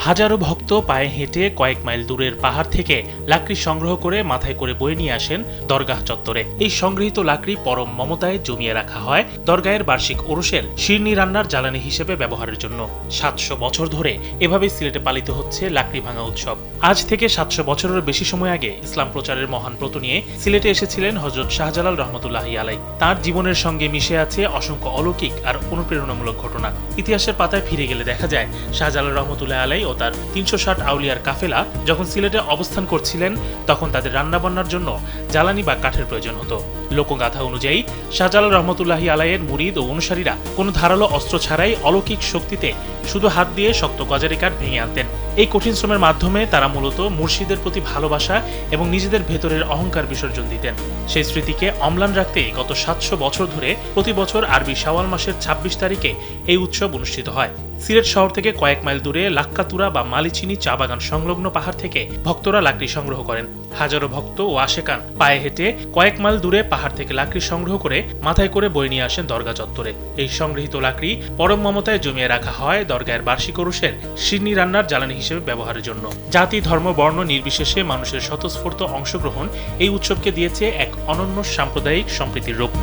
হাজারো ভক্ত পায়ে হেঁটে কয়েক মাইল দূরের পাহাড় থেকে লাকড়ি সংগ্রহ করে মাথায় করে বয়ে নিয়ে আসেন দরগাহ চত্বরে। এই সংগৃহীত লাকড়ি পরম মমতায় জমিয়ে রাখা হয় দরগাহের বার্ষিক ওরসের শিরনি রান্নার জ্বালানি হিসেবে ব্যবহারের জন্য। ৭০০ বছর ধরে এভাবে সিলেটে পালিত হচ্ছে লাকড়ি ভাঙা উৎসব। আজ থেকে ৭০০ বছরের বেশি সময় আগে ইসলাম প্রচারের মহান ব্রত নিয়ে সিলেটে এসেছিলেন হযরত শাহজালাল রহমতুল্লাহি আলাই। তাঁর জীবনের সঙ্গে মিশে আছে অসংখ্য অলৌকিক আর অনুপ্রেরণামূলক ঘটনা। ইতিহাসের পাতায় ফিরে গেলে দেখা যায় শাহজালাল রহমতুল্লাহ আলাই ও তার ৩৬০ আউলিয়ার কাফেলা যখন সিলেটে অবস্থান করছিলেন তখন তাদের রান্নাবান্নার জন্য জ্বালানি বা কাঠের প্রয়োজন হতো। লোকগাথা অনুযায়ী শাহজালাল রহমতুল্লাহি আলাইয়ের মুরিদ ও অনুসারীরা কোনো ধারালো অস্ত্র ছাড়াই অলৌকিক শক্তিতে শুধু হাত দিয়ে শক্ত গজারি কাঠ ভেঙে আনতেন। এই কঠিন শ্রমের মাধ্যমে তারা মূলত মুর্শিদের প্রতি ভালোবাসা এবং নিজেদের ভেতরের অহংকার বিসর্জন দিতেন। সেই স্মৃতিকে অম্লান রাখতে গত ৭০০ বছর ধরে প্রতি বছর আরবি শাওয়াল মাসের ২৬ তারিখে এই উৎসব অনুষ্ঠিত হয়। সিলেট শহর থেকে কয়েক মাইল দূরে লাক্কাতুরা বা মালিচিনি চা বাগান সংলগ্ন পাহাড় থেকে ভক্তরা লাকড়ি সংগ্রহ করেন। হাজারো ভক্ত ও আশেকান পায়ে হেঁটে কয়েক মাইল দূরে পাহাড় থেকে লাকড়ি সংগ্রহ করে মাথায় করে বয়ে নিয়ে আসেন দরগা চত্বরে। এই সংগৃহীত লাকড়ি পরম মমতায় জমিয়ে রাখা হয় দরগাহের বার্ষিক ওরসের শিরনি রান্নার জ্বালানি হিসেবে ব্যবহারের জন্য। জাতি, ধর্ম, বর্ণ নির্বিশেষে মানুষের স্বতঃস্ফূর্ত অংশগ্রহণ এই উৎসবকে দিয়েছে এক অনন্য সাম্প্রদায়িক সম্প্রীতির রূপ।